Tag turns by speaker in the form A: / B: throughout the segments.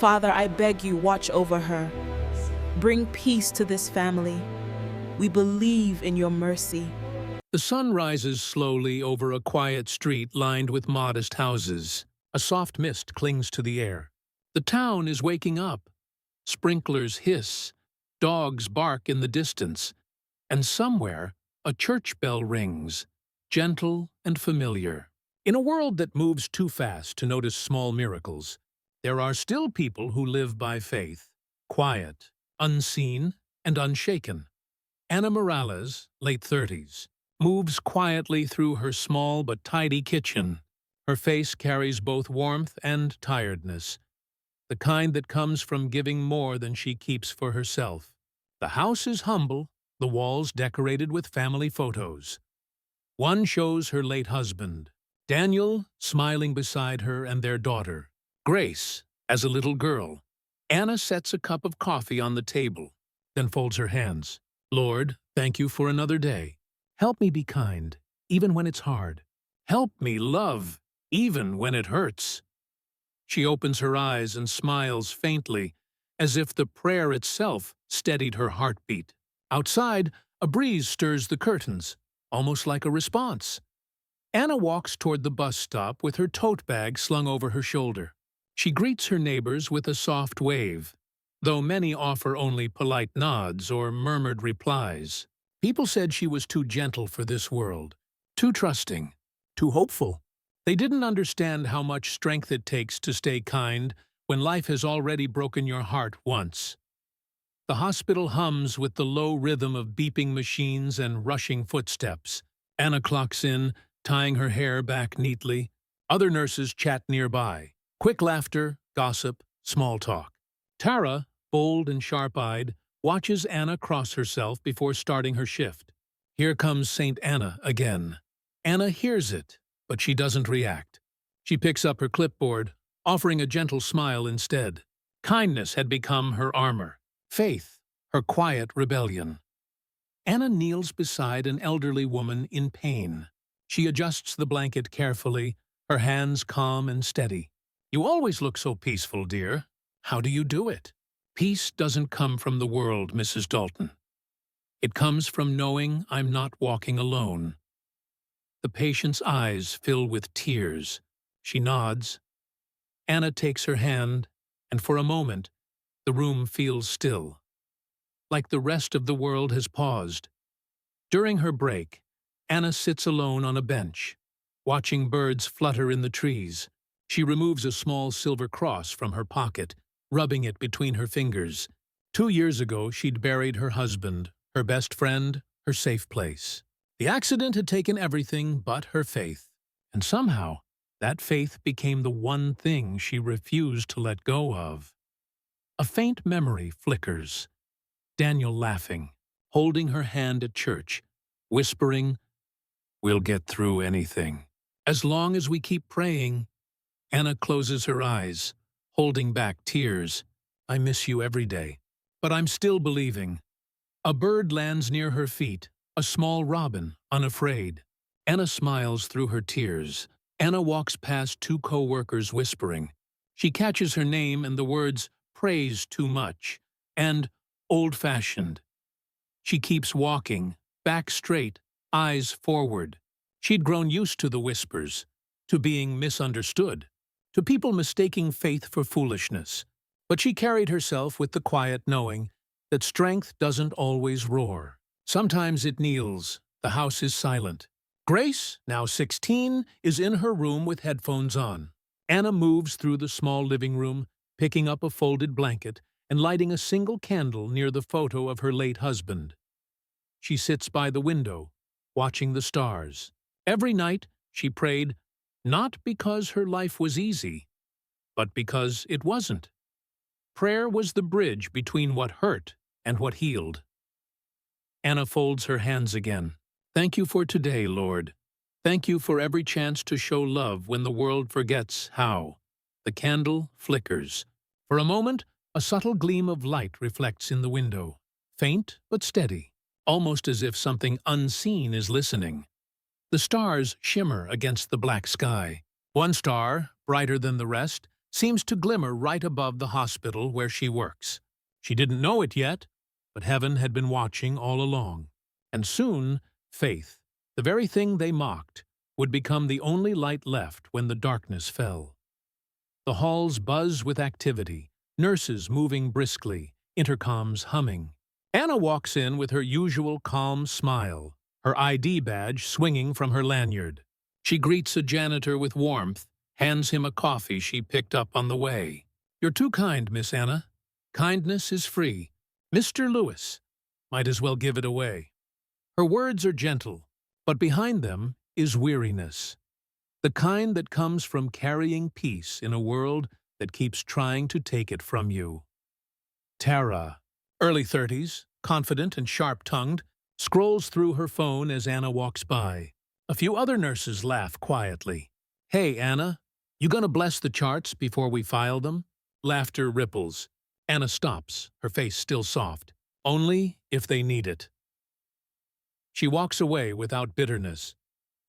A: Father, I beg you, watch over her. Bring peace to this family. We believe in your mercy.
B: The sun rises slowly over a quiet street lined with modest houses. A soft mist clings to the air. The town is waking up. Sprinklers hiss, dogs bark in the distance, and somewhere a church bell rings, gentle and familiar. In a world that moves too fast to notice small miracles, there are still people who live by faith, quiet, unseen, and unshaken. Ana Morales, late 30s, moves quietly through her small but tidy kitchen. Her face carries both warmth and tiredness, the kind that comes from giving more than she keeps for herself. The house is humble, the walls decorated with family photos. One shows her late husband, Daniel, smiling beside her, and their daughter, Grace, as a little girl. Ana sets a cup of coffee on the table, then folds her hands. Lord, thank you for another day. Help me be kind, even when it's hard. Help me love, even when it hurts. She opens her eyes and smiles faintly, as if the prayer itself steadied her heartbeat. Outside, a breeze stirs the curtains, almost like a response. Ana walks toward the bus stop with her tote bag slung over her shoulder. She greets her neighbors with a soft wave, though many offer only polite nods or murmured replies. People said she was too gentle for this world, too trusting, too hopeful. They didn't understand how much strength it takes to stay kind when life has already broken your heart once. The hospital hums with the low rhythm of beeping machines and rushing footsteps. Ana clocks in, tying her hair back neatly. Other nurses chat nearby. Quick laughter, gossip, small talk. Tara, bold and sharp-eyed, watches Ana cross herself before starting her shift. Here comes Saint Anna again. Ana hears it, but she doesn't react. She picks up her clipboard, offering a gentle smile instead. Kindness had become her armor. Faith, her quiet rebellion. Ana kneels beside an elderly woman in pain. She adjusts the blanket carefully, her hands calm and steady. You always look so peaceful, dear. How do you do it? Peace doesn't come from the world, Mrs. Dalton. It comes from knowing I'm not walking alone. The patient's eyes fill with tears. She nods. Ana takes her hand, and for a moment, the room feels still, like the rest of the world has paused. During her break, Ana sits alone on a bench, watching birds flutter in the trees. She removes a small silver cross from her pocket, rubbing it between her fingers. 2 years ago, she'd buried her husband, her best friend, her safe place. The accident had taken everything but her faith, and somehow, that faith became the one thing she refused to let go of. A faint memory flickers. Daniel laughing, holding her hand at church, whispering, "We'll get through anything. As long as we keep praying." Ana closes her eyes, holding back tears. I miss you every day, but I'm still believing. A bird lands near her feet, a small robin, unafraid. Ana smiles through her tears. Ana walks past 2 co-workers whispering. She catches her name and the words, "praise too much," and "old-fashioned." She keeps walking, back straight, eyes forward. She'd grown used to the whispers, to being misunderstood, to people mistaking faith for foolishness. But she carried herself with the quiet knowing that strength doesn't always roar. Sometimes it kneels. The house is silent. Grace, now 16, is in her room with headphones on. Ana moves through the small living room, picking up a folded blanket and lighting a single candle near the photo of her late husband. She sits by the window, watching the stars. Every night, she prayed, not because her life was easy, but because it wasn't. Prayer was the bridge between what hurt and what healed. Ana folds her hands again. Thank you for today, Lord. Thank you for every chance to show love when the world forgets how. The candle flickers. For a moment, a subtle gleam of light reflects in the window. Faint but steady, almost as if something unseen is listening. The stars shimmer against the black sky. One star, brighter than the rest, seems to glimmer right above the hospital where she works. She didn't know it yet, but heaven had been watching all along. And soon, faith, the very thing they mocked, would become the only light left when the darkness fell. The halls buzz with activity, nurses moving briskly, intercoms humming. Anna walks in with her usual calm smile, her ID badge swinging from her lanyard. She greets a janitor with warmth, hands him a coffee she picked up on the way. "You're too kind, Miss Anna. Kindness is free. Mr. Lewis. Might as well give it away." Her words are gentle, but behind them is weariness. The kind that comes from carrying peace in a world that keeps trying to take it from you. Tara, early 30s, confident and sharp-tongued, scrolls through her phone as Anna walks by. A few other nurses laugh quietly. "Hey, Anna, you gonna bless the charts before we file them?" Laughter ripples. Anna stops, her face still soft. Only if they need it. She walks away without bitterness,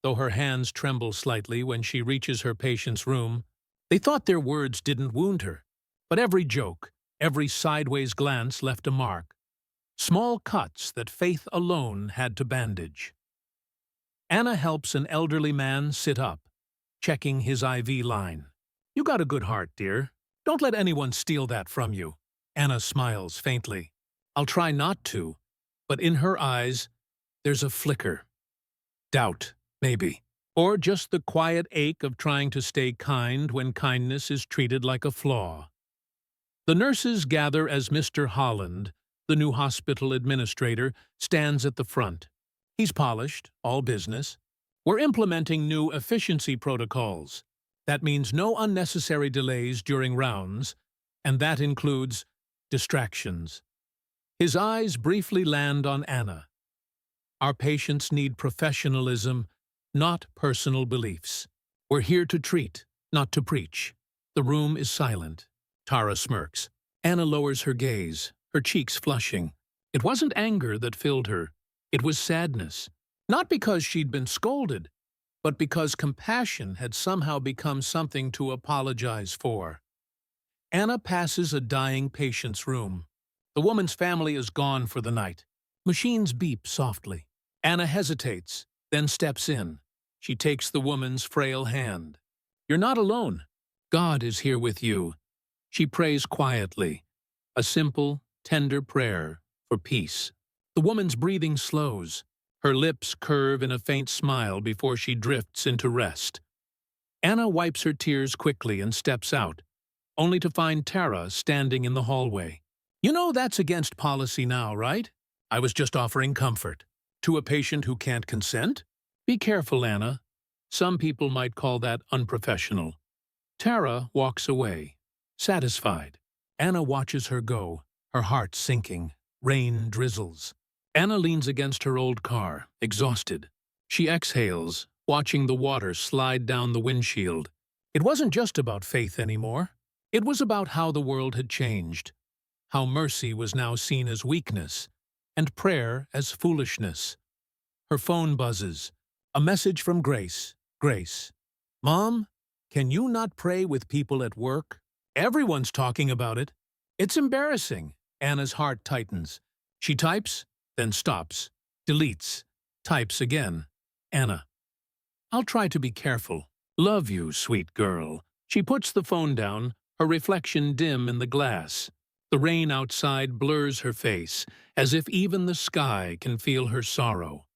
B: though her hands tremble slightly when she reaches her patient's room. They thought their words didn't wound her, but every joke, every sideways glance left a mark. Small cuts that faith alone had to bandage. Anna helps an elderly man sit up, checking his IV line. "You got a good heart, dear. Don't let anyone steal that from you." Anna smiles faintly. "I'll try not to," but in her eyes, there's a flicker. Doubt, maybe. Or just the quiet ache of trying to stay kind when kindness is treated like a flaw. The nurses gather as Mr. Holland, the new hospital administrator, stands at the front. He's polished, all business. "We're implementing new efficiency protocols. That means no unnecessary delays during rounds, and that includes distractions." His eyes briefly land on Anna. "Our patients need professionalism, not personal beliefs. We're here to treat, not to preach." The room is silent. Tara smirks. Anna lowers her gaze, her cheeks flushing. It wasn't anger that filled her. It was sadness. Not because she'd been scolded, but because compassion had somehow become something to apologize for. Anna passes a dying patient's room. The woman's family is gone for the night. Machines beep softly. Anna hesitates, then steps in. She takes the woman's frail hand. "You're not alone. God is here with you." She prays quietly, a simple, tender prayer for peace. The woman's breathing slows. Her lips curve in a faint smile before she drifts into rest. Anna wipes her tears quickly and steps out, only to find Tara standing in the hallway. "You know that's against policy now, right?" "I was just offering comfort." "To a patient who can't consent?" "Be careful, Anna. Some people might call that unprofessional." Tara walks away, satisfied. Anna watches her go, her heart sinking. Rain drizzles. Anna leans against her old car, exhausted. She exhales, watching the water slide down the windshield. It wasn't just about faith anymore. It was about how the world had changed, how mercy was now seen as weakness, and prayer as foolishness. Her phone buzzes. A message from Grace. Grace. "Mom, can you not pray with people at work? Everyone's talking about it." It's embarrassing. Anna's heart tightens. She types, then stops, deletes, types again. "Anna, I'll try to be careful. Love you, sweet girl." She puts the phone down, her reflection dim in the glass. The rain outside blurs her face, as if even the sky can feel her sorrow.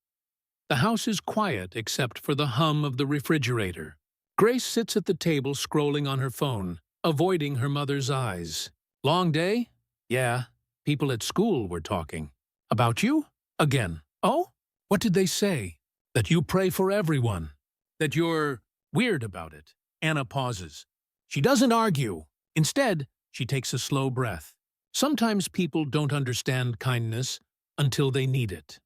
B: The house is quiet except for the hum of the refrigerator. Grace sits at the table scrolling on her phone, avoiding her mother's eyes. "Long day?" "Yeah. People at school were talking." "About you?" "Again." "Oh? What did they say?" "That you pray for everyone. That you're weird about it." Anna pauses. She doesn't argue. Instead, she takes a slow breath. Sometimes people don't understand kindness until they need it.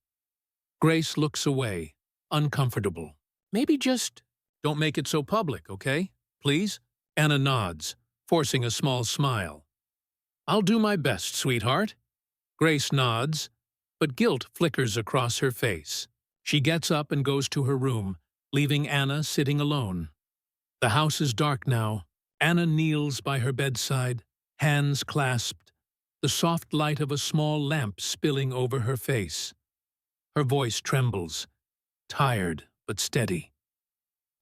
B: Grace looks away, uncomfortable. "Maybe just don't make it so public, okay? Please?" Anna nods, forcing a small smile. "I'll do my best, sweetheart." Grace nods, but guilt flickers across her face. She gets up and goes to her room, leaving Anna sitting alone. The house is dark now, Anna kneels by her bedside, hands clasped, the soft light of a small lamp spilling over her face. Her voice trembles, tired but steady.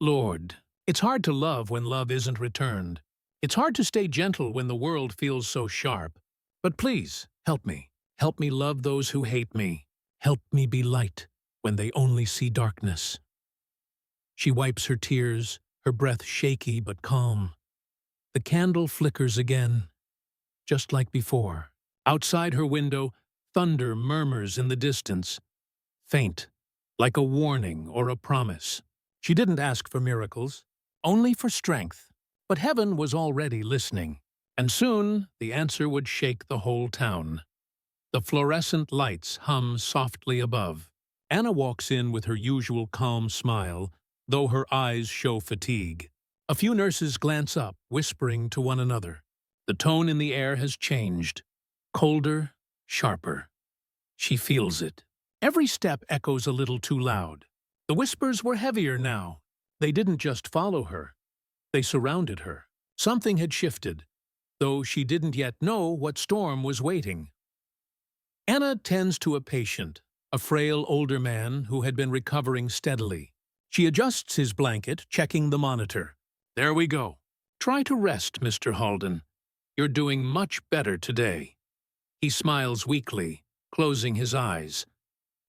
B: Lord, it's hard to love when love isn't returned. It's hard to stay gentle when the world feels so sharp. But please, help me. Help me love those who hate me. Help me be light when they only see darkness. She wipes her tears, her breath shaky but calm. The candle flickers again, just like before. Outside her window, thunder murmurs in the distance, faint, like a warning or a promise. She didn't ask for miracles, only for strength. But heaven was already listening, and soon the answer would shake the whole town. The fluorescent lights hum softly above. Anna walks in with her usual calm smile, though her eyes show fatigue. A few nurses glance up, whispering to one another. The tone in the air has changed, colder, sharper. She feels it. Every step echoes a little too loud. The whispers were heavier now. They didn't just follow her. They surrounded her. Something had shifted, though she didn't yet know what storm was waiting. Anna tends to a patient, a frail older man who had been recovering steadily. She adjusts his blanket, checking the monitor. There we go. Try to rest, Mr. Halden. You're doing much better today. He smiles weakly, closing his eyes.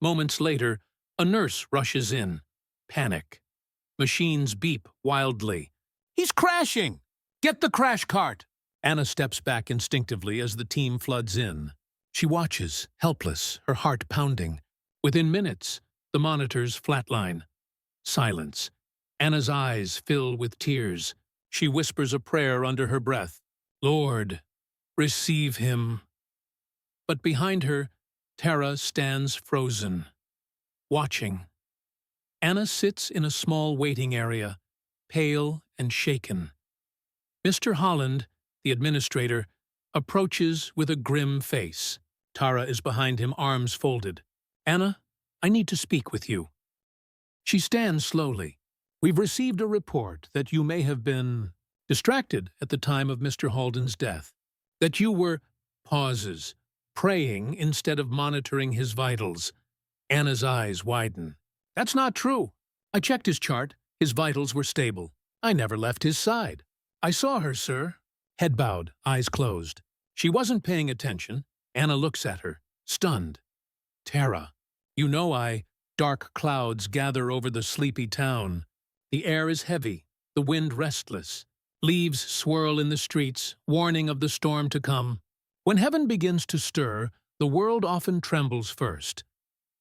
B: Moments later, a nurse rushes in. Panic. Machines beep wildly. He's crashing! Get the crash cart! Anna steps back instinctively as the team floods in. She watches, helpless, her heart pounding. Within minutes, the monitors flatline. Silence. Anna's eyes fill with tears. She whispers a prayer under her breath. Lord, receive him. But behind her, Tara stands frozen, watching. Anna sits in a small waiting area, pale and shaken. Mr. Holland, the administrator, approaches with a grim face. Tara is behind him, arms folded. Anna, I need to speak with you. She stands slowly. We've received a report that you may have been distracted at the time of Mr. Halden's death. That you were, pauses, praying instead of monitoring his vitals. Anna's eyes widen. That's not true. I checked his chart. His vitals were stable. I never left his side. I saw her, sir. Head bowed, eyes closed. She wasn't paying attention. Anna looks at her, stunned. Tara, you know dark clouds gather over the sleepy town. The air is heavy, the wind restless. Leaves swirl in the streets, warning of the storm to come. When heaven begins to stir, the world often trembles first.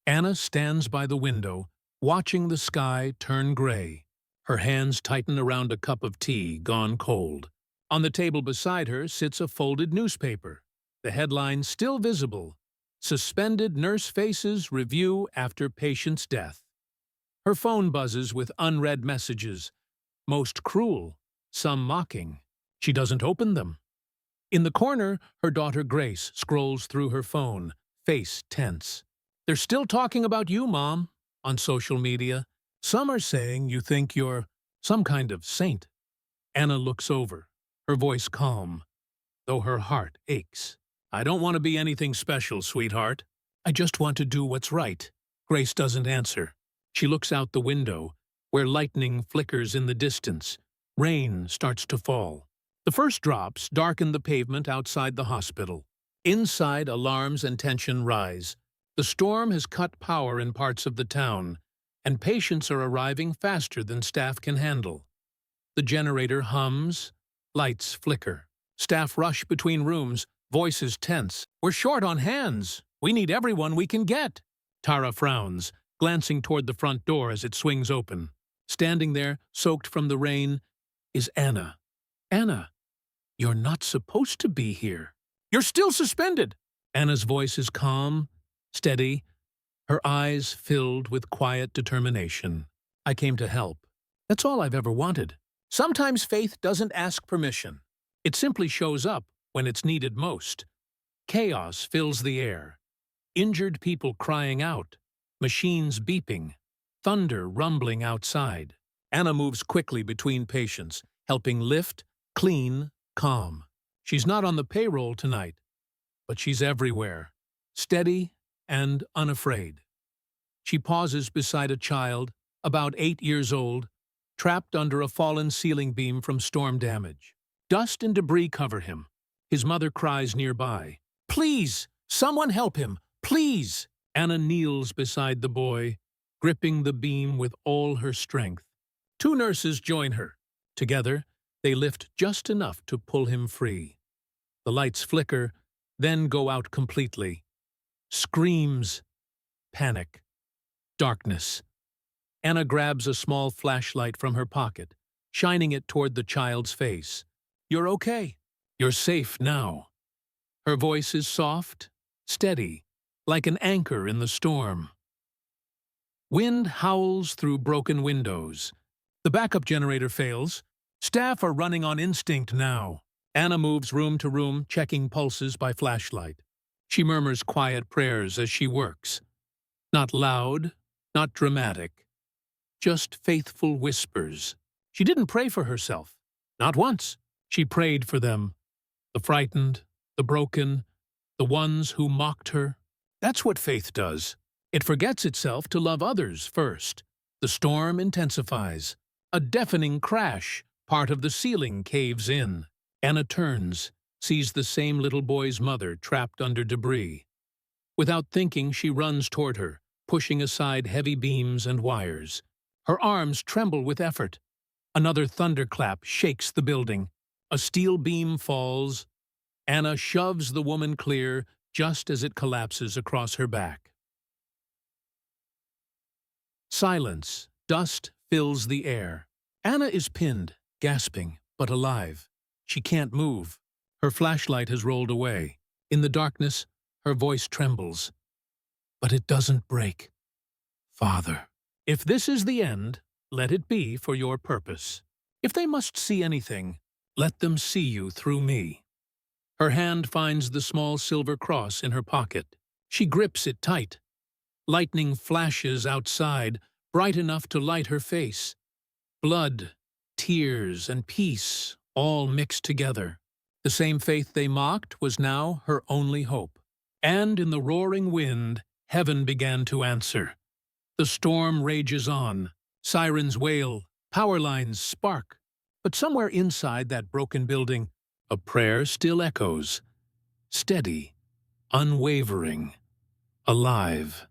B: Anna stands by the window, watching the sky turn gray. Her hands tighten around a cup of tea gone cold. On the table beside her sits a folded newspaper. The headline still visible. Suspended nurse faces review after patient's death. Her phone buzzes with unread messages. Most cruel, some mocking. She doesn't open them. In the corner, her daughter Grace scrolls through her phone, face tense. They're still talking about you, Mom, on social media. Some are saying you think you're some kind of saint. Anna looks over, her voice calm, though her heart aches. I don't want to be anything special, sweetheart. I just want to do what's right. Grace doesn't answer. She looks out the window, where lightning flickers in the distance. Rain starts to fall. The first drops darken the pavement outside the hospital. Inside, alarms and tension rise. The storm has cut power in parts of the town, and patients are arriving faster than staff can handle. The generator hums, lights flicker. Staff rush between rooms, voices tense. We're short on hands. We need everyone we can get. Tara frowns, glancing toward the front door as it swings open. Standing there, soaked from the rain, is Anna. Anna, you're not supposed to be here. You're still suspended. Anna's voice is calm, steady, her eyes filled with quiet determination. I came to help. That's all I've ever wanted. Sometimes faith doesn't ask permission. It simply shows up when it's needed most. Chaos fills the air. Injured people crying out. Machines beeping. Thunder rumbling outside. Anna moves quickly between patients, helping lift, Clean, calm. She's not on the payroll tonight, but she's everywhere, steady and unafraid. She pauses beside a child, about 8 years old, trapped under a fallen ceiling beam from storm damage. Dust and debris cover him. His mother cries nearby, "Please, someone help him, please!" Anna kneels beside the boy, gripping the beam with all her strength. 2 nurses join her. Together, they lift just enough to pull him free. The lights flicker, then go out completely. Screams, panic, darkness. Anna grabs a small flashlight from her pocket, shining it toward the child's face. "You're okay. You're safe now." Her voice is soft, steady, like an anchor in the storm. Wind howls through broken windows. The backup generator fails. Staff are running on instinct now. Anna moves room to room, checking pulses by flashlight. She murmurs quiet prayers as she works. Not loud, not dramatic. Just faithful whispers. She didn't pray for herself. Not once. She prayed for them. The frightened, the broken, the ones who mocked her. That's what faith does. It forgets itself to love others first. The storm intensifies. A deafening crash. Part of the ceiling caves in. Anna turns, sees the same little boy's mother trapped under debris. Without thinking, she runs toward her, pushing aside heavy beams and wires. Her arms tremble with effort. Another thunderclap shakes the building. A steel beam falls. Anna shoves the woman clear just as it collapses across her back. Silence. Dust fills the air. Anna is pinned, gasping, but alive. She can't move. Her flashlight has rolled away. In the darkness, her voice trembles. But it doesn't break. "Father, if this is the end, let it be for your purpose. If they must see anything, let them see you through me." Her hand finds the small silver cross in her pocket. She grips it tight. Lightning flashes outside, bright enough to light her face. Blood, tears, and peace all mixed together. The same faith they mocked was now her only hope. And in the roaring wind, heaven began to answer. The storm rages on. Sirens wail. Power lines spark. But somewhere inside that broken building, a prayer still echoes. Steady, unwavering, alive.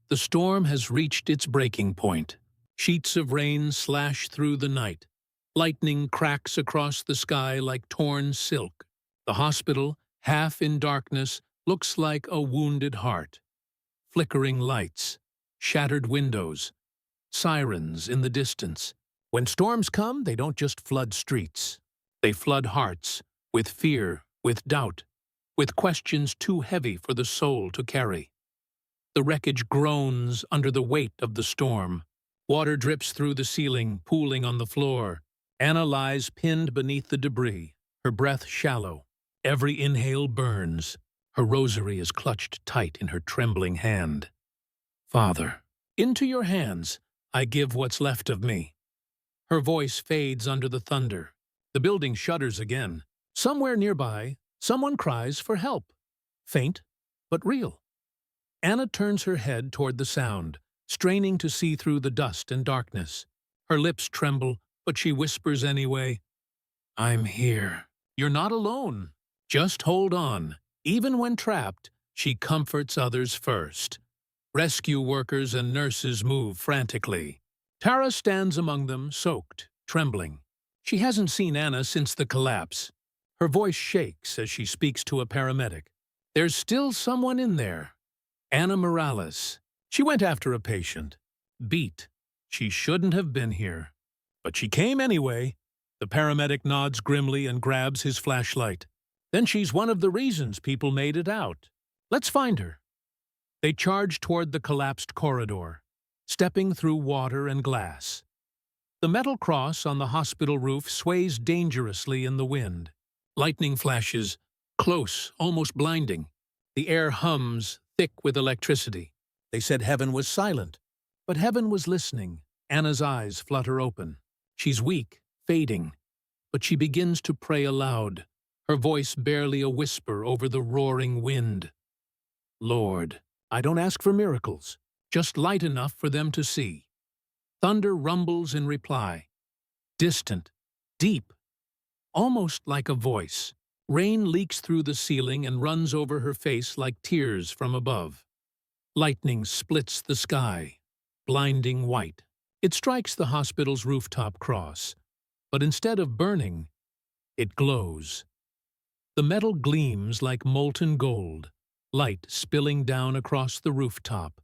B: The storm has reached its breaking point. Sheets of rain slash through the night. Lightning cracks across the sky like torn silk. The hospital, half in darkness, looks like a wounded heart. Flickering lights, shattered windows, sirens in the distance. When storms come, they don't just flood streets. They flood hearts, with fear, with doubt, with questions too heavy for the soul to carry. The wreckage groans under the weight of the storm. Water drips through the ceiling, pooling on the floor. Anna lies pinned beneath the debris, her breath shallow. Every inhale burns. Her rosary is clutched tight in her trembling hand. "Father, into your hands I give what's left of me." Her voice fades under the thunder. The building shudders again. Somewhere nearby, someone cries for help. Faint, but real. Anna turns her head toward the sound, straining to see through the dust and darkness. Her lips tremble, but she whispers anyway, "I'm here." "You're not alone. Just hold on." Even when trapped, she comforts others first. Rescue workers and nurses move frantically. Tara stands among them, soaked, trembling. She hasn't seen Anna since the collapse. Her voice shakes as she speaks to a paramedic. "There's still someone in there. Anna Morales. She went after a patient. Beat. She shouldn't have been here. But she came anyway." The paramedic nods grimly and grabs his flashlight. "Then she's one of the reasons people made it out. Let's find her." They charge toward the collapsed corridor, stepping through water and glass. The metal cross on the hospital roof sways dangerously in the wind. Lightning flashes, close, almost blinding. The air hums, thick with electricity. They said heaven was silent, but heaven was listening. Anna's eyes flutter open. She's weak, fading. but she begins to pray aloud, her voice barely a whisper over the roaring wind. Lord, I don't ask for miracles, just light enough for them to see. Thunder rumbles in reply, distant, deep, almost like a voice. Rain leaks through the ceiling and runs over her face like tears from above. Lightning splits the sky, blinding white. It strikes the hospital's rooftop cross, but instead of burning, it glows. The metal gleams like molten gold, light spilling down across the rooftop,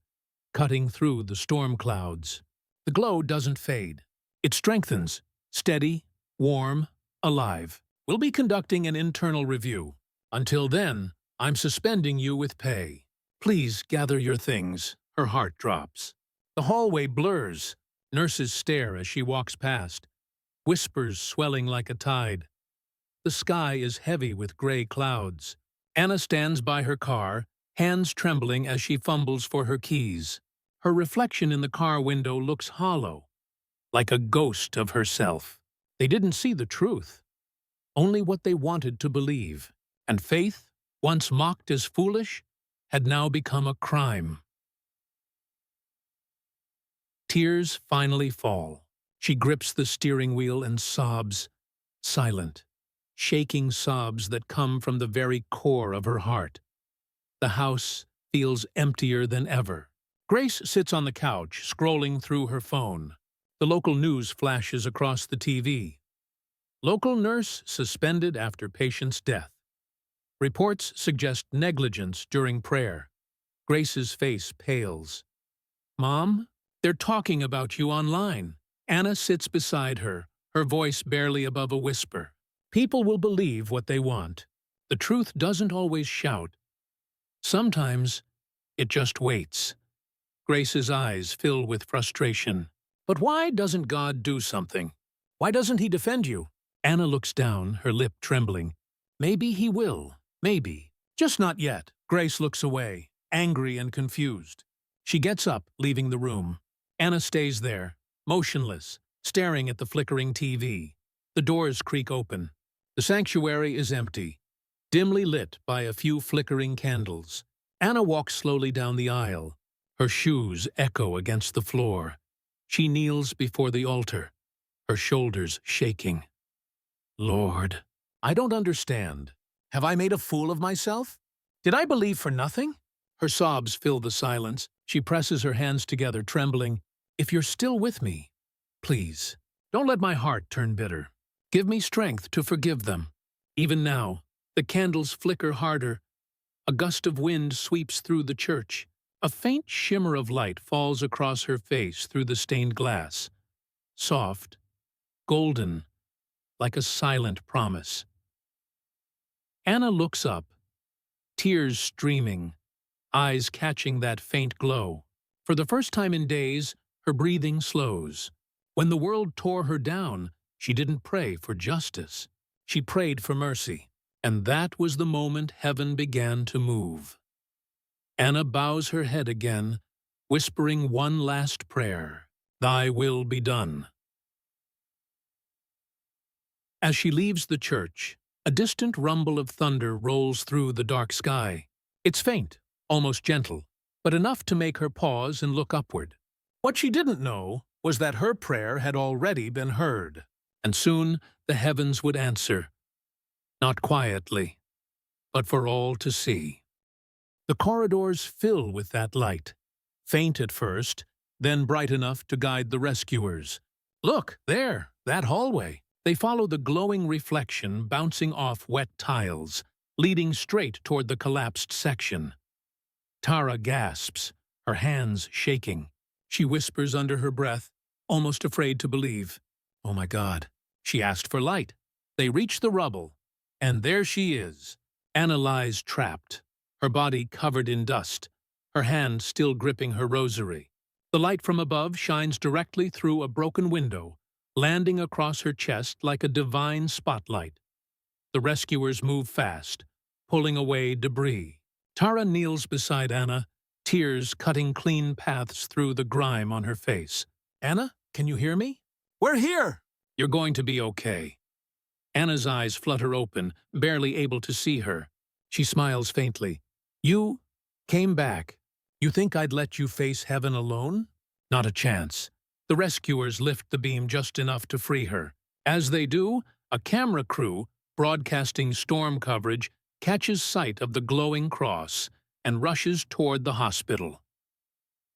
B: cutting through the storm clouds. The glow doesn't fade. It strengthens, steady, warm, alive. We'll be conducting an internal review. Until then, I'm suspending you with pay. Please gather your things. Her heart drops. The hallway blurs. Nurses stare as she walks past, whispers swelling like a tide. The sky is heavy with gray clouds. Anna stands by her car, hands trembling as she fumbles for her keys. Her reflection in the car window looks hollow, like a ghost of herself. They didn't see the truth, only what they wanted to believe. And faith, once mocked as foolish, had now become a crime. Tears finally fall. She grips the steering wheel and sobs, silent, shaking sobs that come from the very core of her heart. The house feels emptier than ever. Grace sits on the couch, scrolling through her phone. The local news flashes across the TV. Local nurse suspended after patient's death. Reports suggest negligence during prayer. Grace's face pales. Mom? They're talking about you online. Anna sits beside her, her voice barely above a whisper. People will believe what they want. The truth doesn't always shout. Sometimes it just waits. Grace's eyes fill with frustration. But why doesn't God do something? Why doesn't he defend you? Anna looks down, her lip trembling. Maybe he will. Maybe. Just not yet. Grace looks away, angry and confused. She gets up, leaving the room. Anna stays there, motionless, staring at the flickering TV. The doors creak open. The sanctuary is empty, dimly lit by a few flickering candles. Anna walks slowly down the aisle. Her shoes echo against the floor. She kneels before the altar, her shoulders shaking. Lord, I don't understand. Have I made a fool of myself? Did I believe for nothing? Her sobs fill the silence. She presses her hands together, trembling. If you're still with me, please, don't let my heart turn bitter. Give me strength to forgive them. Even now, the candles flicker harder. A gust of wind sweeps through the church. A faint shimmer of light falls across her face through the stained glass. Soft, golden, like a silent promise. Anna looks up, tears streaming, eyes catching that faint glow. For the first time in days, her breathing slows. When the world tore her down, she didn't pray for justice. She prayed for mercy. And that was the moment heaven began to move. Anna bows her head again, whispering one last prayer. Thy will be done. As she leaves the church, a distant rumble of thunder rolls through the dark sky. It's faint, almost gentle, but enough to make her pause and look upward. What she didn't know was that her prayer had already been heard, and soon the heavens would answer, not quietly, but for all to see. The corridors fill with that light, faint at first, then bright enough to guide the rescuers. Look, there, that hallway. They follow the glowing reflection bouncing off wet tiles, leading straight toward the collapsed section. Tara gasps, her hands shaking. She whispers under her breath, almost afraid to believe. Oh my God. She asked for light. They reach the rubble, and there she is. Anna lies trapped, her body covered in dust, her hand still gripping her rosary. The light from above shines directly through a broken window, landing across her chest like a divine spotlight. The rescuers move fast, pulling away debris. Tara kneels beside Anna, tears cutting clean paths through the grime on her face. Anna, can you hear me? We're here! You're going to be okay. Anna's eyes flutter open, barely able to see her. She smiles faintly. You came back. You think I'd let you face heaven alone? Not a chance. The rescuers lift the beam just enough to free her. As they do, a camera crew, broadcasting storm coverage, catches sight of the glowing cross and rushes toward the hospital.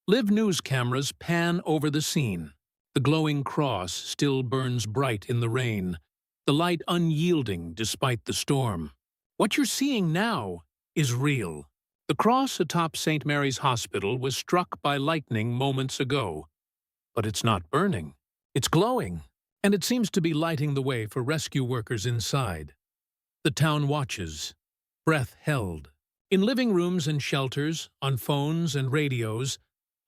B: Live news cameras pan over the scene. The glowing cross still burns bright in the rain, the light unyielding despite the storm. What you're seeing now is real. The cross atop St. Mary's Hospital was struck by lightning moments ago. But it's not burning. It's glowing, and it seems to be lighting the way for rescue workers inside. The town watches, breath held. In living rooms and shelters, on phones and radios,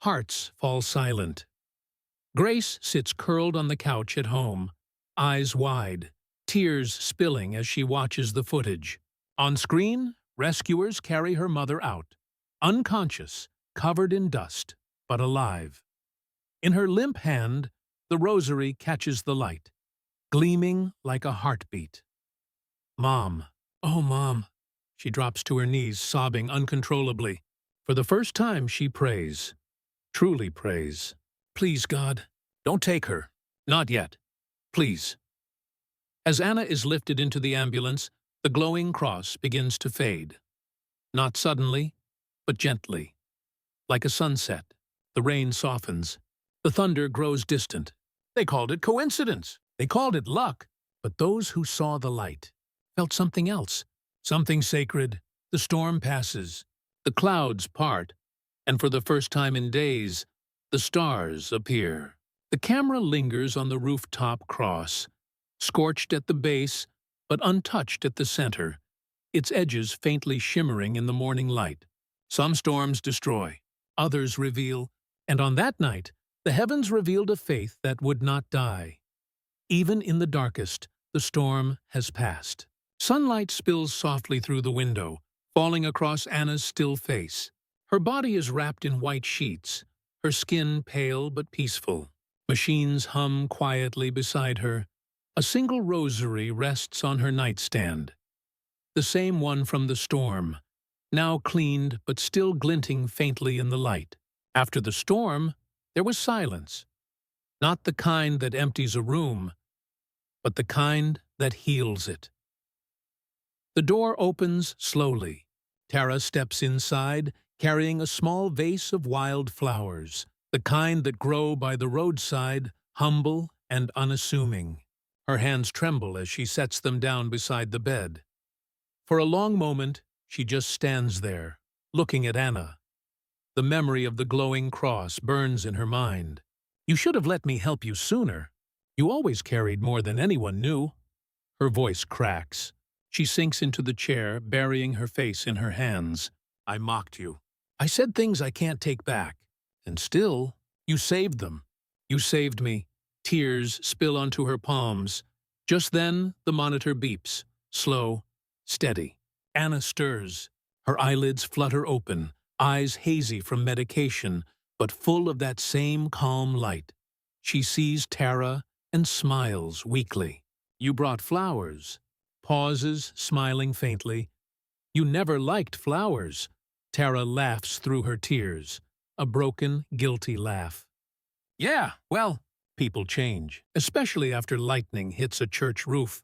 B: hearts fall silent. Grace sits curled on the couch at home, eyes wide, tears spilling as she watches the footage. On screen, rescuers carry her mother out, unconscious, covered in dust, but alive. In her limp hand, the rosary catches the light, gleaming like a heartbeat. Mom, oh Mom. She drops to her knees, sobbing uncontrollably. For the first time, she prays, truly prays. Please, God, don't take her. Not yet. Please. As Anna is lifted into the ambulance, the glowing cross begins to fade. Not suddenly, but gently. Like a sunset, the rain softens. The thunder grows distant. They called it coincidence. They called it luck. But those who saw the light felt something else, something sacred. The storm passes, the clouds part, and for the first time in days, the stars appear. The camera lingers on the rooftop cross, scorched at the base, but untouched at the center, its edges faintly shimmering in the morning light. Some storms destroy, others reveal, and on that night, the heavens revealed a faith that would not die. Even in the darkest, the storm has passed. Sunlight spills softly through the window, falling across Anna's still face. Her body is wrapped in white sheets, her skin pale but peaceful. Machines hum quietly beside her. A single rosary rests on her nightstand. The same one from the storm, now cleaned but still glinting faintly in the light. After the storm, there was silence. Not the kind that empties a room, but the kind that heals it. The door opens slowly. Tara steps inside, carrying a small vase of wild flowers, the kind that grow by the roadside, humble and unassuming. Her hands tremble as she sets them down beside the bed. For a long moment, she just stands there, looking at Anna. The memory of the glowing cross burns in her mind. You should have let me help you sooner. You always carried more than anyone knew. Her voice cracks. She sinks into the chair, burying her face in her hands. I mocked you. I said things I can't take back. And still, you saved them. You saved me. Tears spill onto her palms. Just then, the monitor beeps. Slow, steady. Anna stirs. Her eyelids flutter open, eyes hazy from medication, but full of that same calm light. She sees Tara and smiles weakly. You brought flowers. Pauses, smiling faintly. You never liked flowers. Tara laughs through her tears, a broken, guilty laugh. Yeah, well, people change, especially after lightning hits a church roof.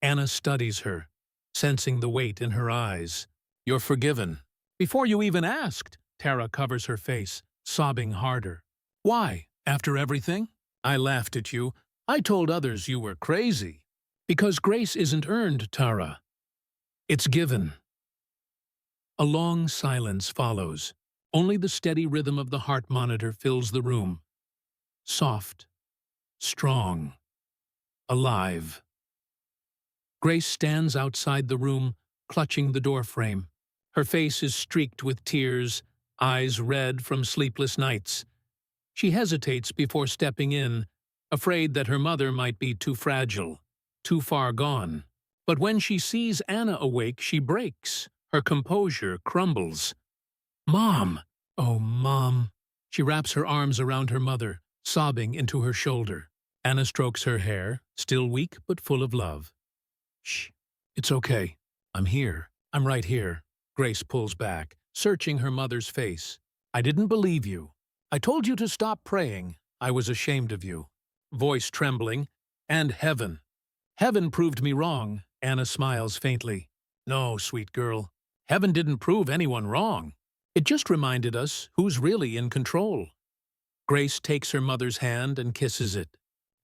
B: Anna studies her, sensing the weight in her eyes. You're forgiven. Before you even asked, Tara covers her face, sobbing harder. Why, after everything? I laughed at you. I told others you were crazy. Because grace isn't earned, Tara. It's given. A long silence follows. Only the steady rhythm of the heart monitor fills the room. Soft, strong, alive. Grace stands outside the room, clutching the doorframe. Her face is streaked with tears, eyes red from sleepless nights. She hesitates before stepping in, afraid that her mother might be too fragile, too far gone. But when she sees Anna awake, she breaks. Her composure crumbles. Mom! Oh, Mom! She wraps her arms around her mother, sobbing into her shoulder. Anna strokes her hair, still weak but full of love. Shh. It's okay. I'm here. I'm right here. Grace pulls back, searching her mother's face. I didn't believe you. I told you to stop praying. I was ashamed of you. Voice trembling. And heaven. Heaven proved me wrong. Anna smiles faintly. No, sweet girl. Heaven didn't prove anyone wrong. It just reminded us who's really in control. Grace takes her mother's hand and kisses it.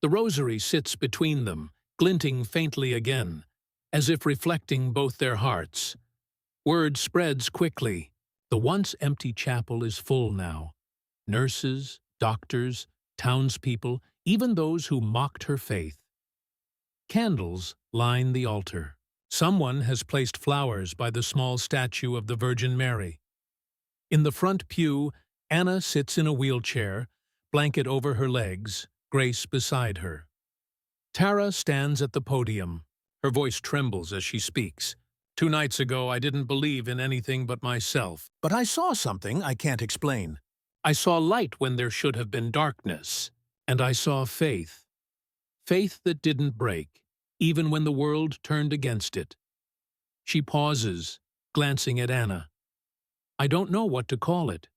B: The rosary sits between them, glinting faintly again, as if reflecting both their hearts. Word spreads quickly. The once empty chapel is full now. Nurses, doctors, townspeople, even those who mocked her faith. Candles line the altar. Someone has placed flowers by the small statue of the Virgin Mary. In the front pew, Anna sits in a wheelchair, blanket over her legs, Grace beside her. Tara stands at the podium. Her voice trembles as she speaks. 2 nights ago, I didn't believe in anything but myself. But I saw something I can't explain. I saw light when there should have been darkness. And I saw faith. Faith that didn't break, even when the world turned against it. She pauses, glancing at Anna. I don't know what to call it.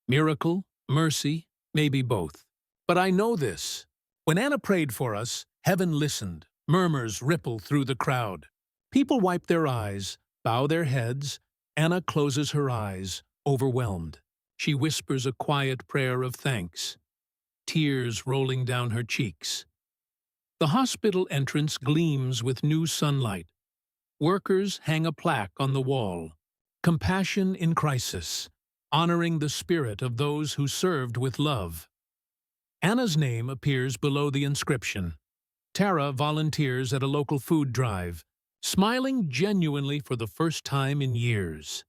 B: Miracle, mercy, maybe both. But I know this. When Anna prayed for us, heaven listened. Murmurs ripple through the crowd. People wipe their eyes, bow their heads. Anna closes her eyes, overwhelmed. She whispers a quiet prayer of thanks, tears rolling down her cheeks. The hospital entrance gleams with new sunlight. Workers hang a plaque on the wall. Compassion in crisis, honoring the spirit of those who served with love. Anna's name appears below the inscription. Tara volunteers at a local food drive, smiling genuinely for the first time in years.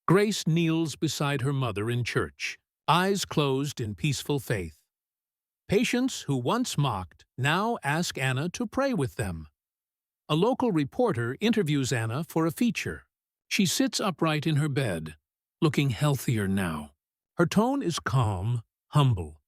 B: Grace kneels beside her mother in church, eyes closed in peaceful faith. Patients who once mocked now ask Anna to pray with them. A local reporter interviews Anna for a feature. She sits upright in her bed, looking healthier now. Her tone is calm, humble.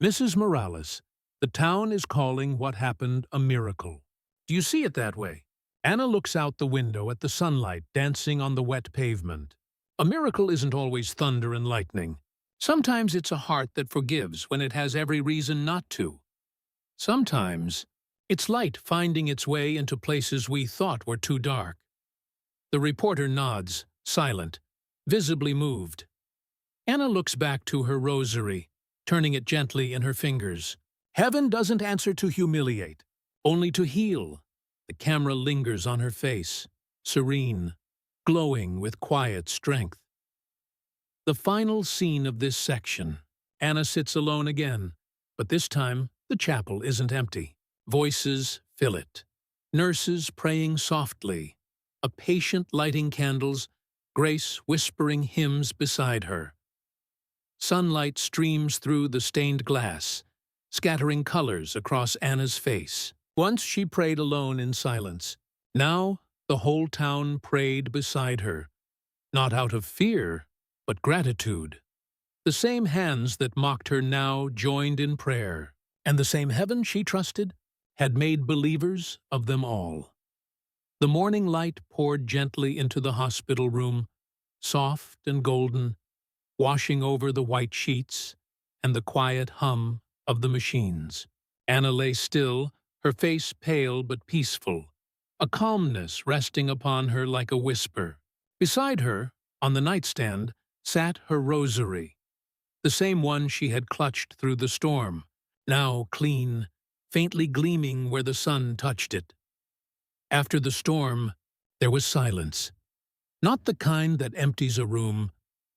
B: Mrs. Morales, the town is calling what happened a miracle. Do you see it that way? Anna looks out the window at the sunlight dancing on the wet pavement. A miracle isn't always thunder and lightning. Sometimes it's a heart that forgives when it has every reason not to. Sometimes it's light finding its way into places we thought were too dark. The reporter nods, silent, visibly moved. Anna looks back to her rosary, turning it gently in her fingers. Heaven doesn't answer to humiliate, only to heal. The camera lingers on her face, serene, glowing with quiet strength. The final scene of this section. Anna sits alone again, but this time the chapel isn't empty. Voices fill it. Nurses praying softly. A patient lighting candles, Grace whispering hymns beside her. Sunlight streams through the stained glass, scattering colors across Anna's face. Once she prayed alone in silence. Now the whole town prayed beside her, not out of fear, but gratitude. The same hands that mocked her now joined in prayer, and the same heaven she trusted had made believers of them all. The morning light poured gently into the hospital room, soft and golden, washing over the white sheets and the quiet hum of the machines. Anna lay still, her face pale but peaceful, a calmness resting upon her like a whisper. Beside her, on the nightstand, sat her rosary, the same one she had clutched through the storm, now clean, faintly gleaming where the sun touched it. After the storm, there was silence. Not the kind that empties a room,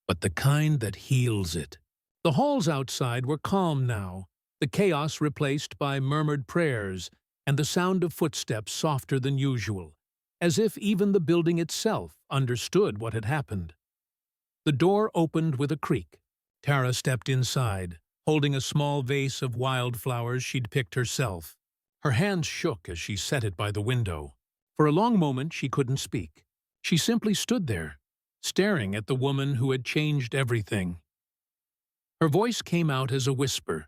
B: but the kind that heals it. The halls outside were calm now, the chaos replaced by murmured prayers and the sound of footsteps softer than usual, as if even the building itself understood what had happened. The door opened with a creak. Tara stepped inside, holding a small vase of wildflowers she'd picked herself. Her hands shook as she set it by the window. For a long moment she couldn't speak. She simply stood there, staring at the woman who had changed everything. Her voice came out as a whisper,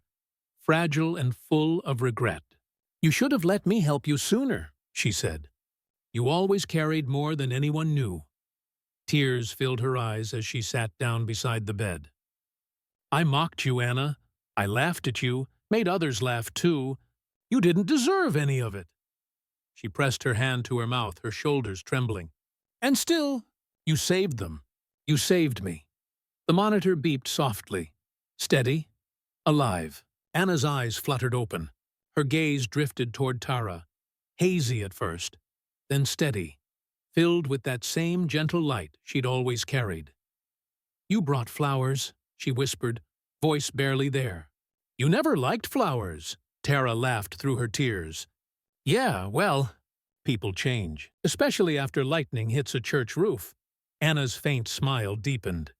B: fragile and full of regret. "You should have let me help you sooner," she said. You always carried more than anyone knew. Tears filled her eyes as she sat down beside the bed. I mocked you, Anna. I laughed at you, made others laugh too. You didn't deserve any of it. She pressed her hand to her mouth, her shoulders trembling. And still, you saved them. You saved me. The monitor beeped softly. Steady. Alive. Anna's eyes fluttered open. Her gaze drifted toward Tara. Hazy at first, then steady, filled with that same gentle light she'd always carried. You brought flowers, she whispered, voice barely there. You never liked flowers, Tara laughed through her tears. Yeah, well, people change, especially after lightning hits a church roof. Anna's faint smile deepened.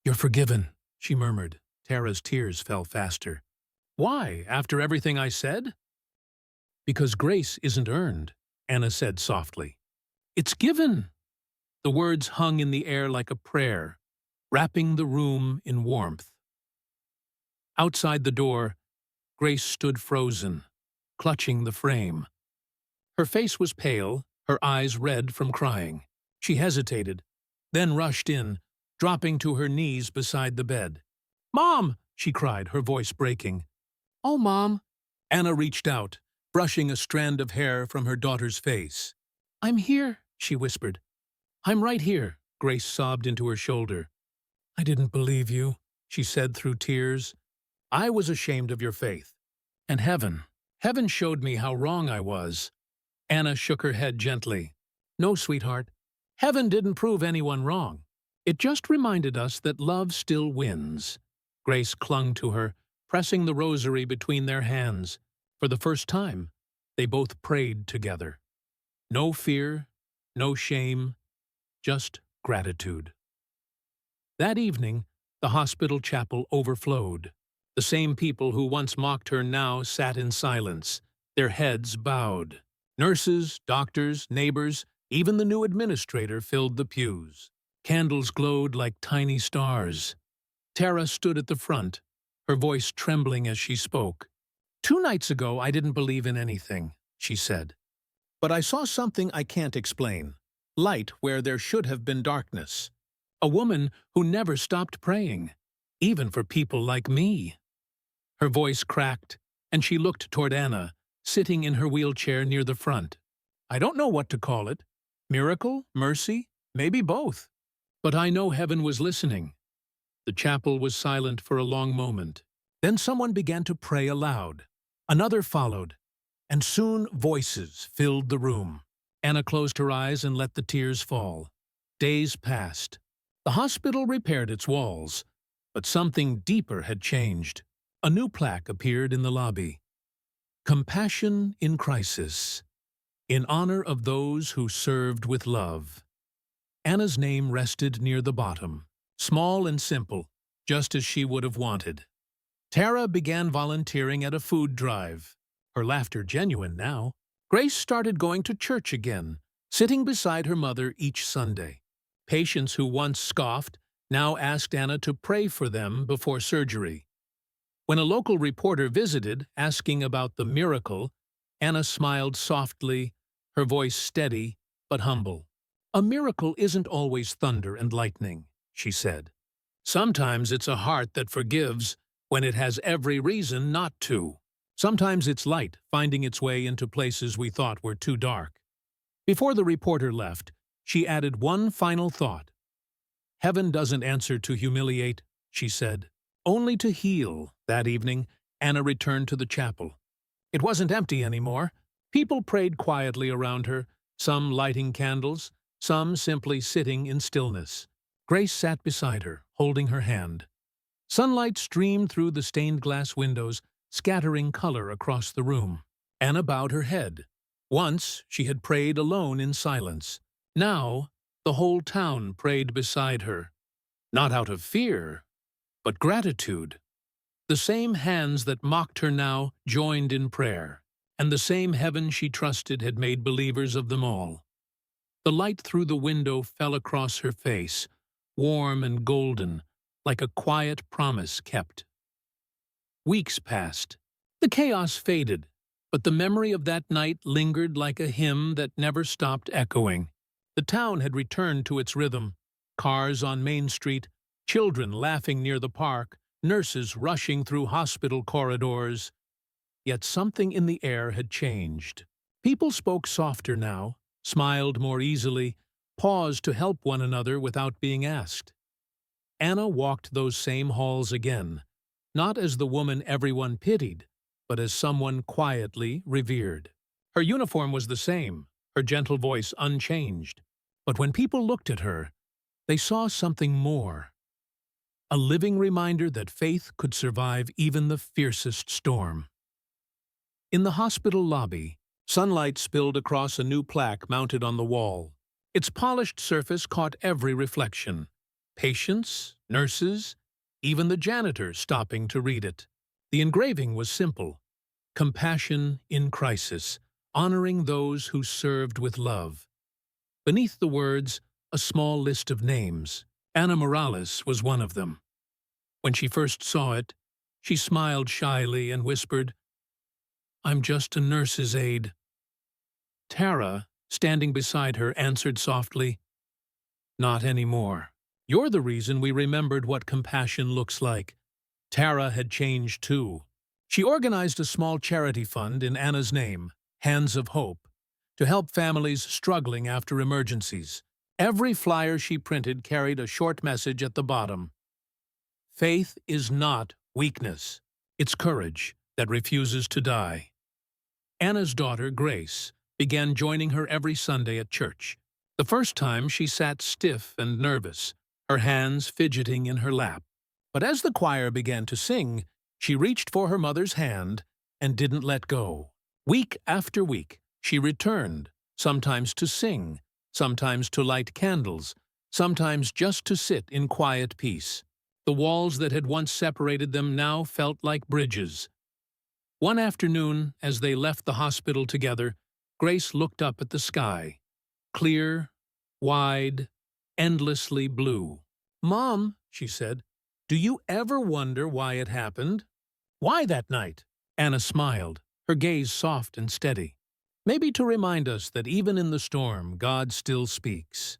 B: You're forgiven, she murmured. Tara's tears fell faster. Why, after everything I said? Because grace isn't earned, Anna said softly. It's given. The words hung in the air like a prayer, wrapping the room in warmth. Outside the door, Grace stood frozen, clutching the frame. Her face was pale, her eyes red from crying. She hesitated, then rushed in, dropping to her knees beside the bed. Mom! She cried, her voice breaking. Oh, Mom! Anna reached out, brushing a strand of hair from her daughter's face. I'm here, she whispered. I'm right here, Grace sobbed into her shoulder. I didn't believe you, she said through tears. I was ashamed of your faith. And heaven showed me how wrong I was. Anna shook her head gently. No, sweetheart. Heaven didn't prove anyone wrong. It just reminded us that love still wins. Grace clung to her, pressing the rosary between their hands. For the first time, they both prayed together. No fear, no shame, just gratitude. That evening, the hospital chapel overflowed. The same people who once mocked her now sat in silence, their heads bowed. Nurses, doctors, neighbors, even the new administrator filled the pews. Candles glowed like tiny stars. Tara stood at the front, her voice trembling as she spoke. 2 nights ago, I didn't believe in anything, she said. But I saw something I can't explain. Light where there should have been darkness. A woman who never stopped praying, even for people like me. Her voice cracked, and she looked toward Anna, sitting in her wheelchair near the front. I don't know what to call it. Miracle? Mercy? Maybe both. But I know heaven was listening. The chapel was silent for a long moment. Then someone began to pray aloud. Another followed, and soon voices filled the room. Anna closed her eyes and let the tears fall. Days passed. The hospital repaired its walls, but something deeper had changed. A new plaque appeared in the lobby. Compassion in Crisis, in honor of those who served with love. Anna's name rested near the bottom, small and simple, just as she would have wanted. Tara began volunteering at a food drive, her laughter genuine now. Grace started going to church again, sitting beside her mother each Sunday. Patients who once scoffed now asked Anna to pray for them before surgery. When a local reporter visited, asking about the miracle, Anna smiled softly, her voice steady but humble. A miracle isn't always thunder and lightning, she said. Sometimes it's a heart that forgives when it has every reason not to. Sometimes it's light finding its way into places we thought were too dark. Before the reporter left, she added one final thought. Heaven doesn't answer to humiliate, she said, only to heal. That evening, Anna returned to the chapel. It wasn't empty anymore. People prayed quietly around her, some lighting candles, some simply sitting in stillness. Grace sat beside her, holding her hand. Sunlight streamed through the stained glass windows, scattering color across the room. Anna bowed her head. Once, she had prayed alone in silence. Now, the whole town prayed beside her. Not out of fear, but gratitude. The same hands that mocked her now joined in prayer, and the same heaven she trusted had made believers of them all. The light through the window fell across her face, warm and golden, like a quiet promise kept. Weeks passed. The chaos faded. but the memory of that night lingered like a hymn that never stopped echoing. The town had returned to its rhythm. Cars on Main Street, children laughing near the park, nurses rushing through hospital corridors. Yet something in the air had changed. People spoke softer now, smiled more easily, paused to help one another without being asked. Anna walked those same halls again, not as the woman everyone pitied, but as someone quietly revered. Her uniform was the same, her gentle voice unchanged. But when people looked at her, they saw something more. A living reminder that faith could survive even the fiercest storm. In the hospital lobby, sunlight spilled across a new plaque mounted on the wall. Its polished surface caught every reflection. Patients, nurses, even the janitor stopping to read it. The engraving was simple. Compassion in crisis, honoring those who served with love. Beneath the words, a small list of names. Ana Morales was one of them. When she first saw it, she smiled shyly and whispered, "I'm just a nurse's aide." Tara, standing beside her, answered softly, "Not anymore. You're the reason we remembered what compassion looks like." Tara had changed too. She organized a small charity fund in Anna's name, Hands of Hope, to help families struggling after emergencies. Every flyer she printed carried a short message at the bottom. Faith is not weakness. It's courage that refuses to die. Anna's daughter, Grace, began joining her every Sunday at church. The first time she sat stiff and nervous, her hands fidgeting in her lap. But as the choir began to sing, she reached for her mother's hand and didn't let go. Week after week, she returned, sometimes to sing, sometimes to light candles, sometimes just to sit in quiet peace. The walls that had once separated them now felt like bridges. One afternoon, as they left the hospital together, Grace looked up at the sky. Clear, wide, endlessly blue. "Mom," she said, "do you ever wonder why it happened?" "Why that night?" Anna smiled, her gaze soft and steady. "Maybe to remind us that even in the storm, God still speaks.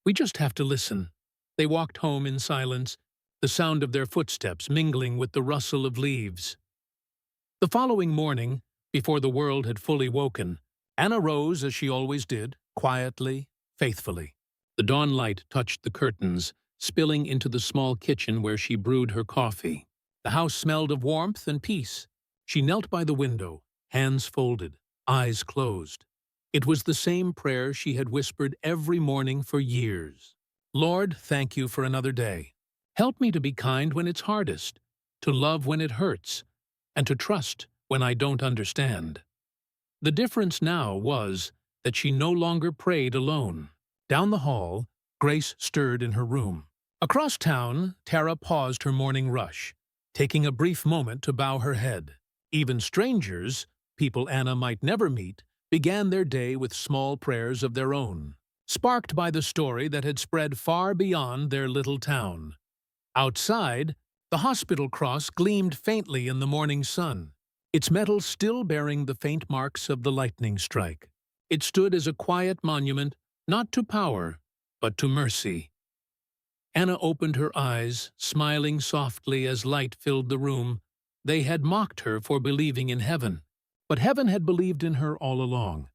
B: We just have to listen." They walked home in silence, the sound of their footsteps mingling with the rustle of leaves. The following morning, before the world had fully woken, Anna rose as she always did, quietly, faithfully. The dawn light touched the curtains, spilling into the small kitchen where she brewed her coffee. The house smelled of warmth and peace. She knelt by the window, hands folded, eyes closed. It was the same prayer she had whispered every morning for years. "Lord, thank you for another day. Help me to be kind when it's hardest, to love when it hurts, and to trust when I don't understand." The difference now was that she no longer prayed alone. Down the hall, Grace stirred in her room. Across town, Tara paused her morning rush, taking a brief moment to bow her head. Even strangers, people Anna might never meet, began their day with small prayers of their own, sparked by the story that had spread far beyond their little town. Outside, the hospital cross gleamed faintly in the morning sun, its metal still bearing the faint marks of the lightning strike. It stood as a quiet monument, not to power, but to mercy. Anna opened her eyes, smiling softly as light filled the room. They had mocked her for believing in heaven, but heaven had believed in her all along.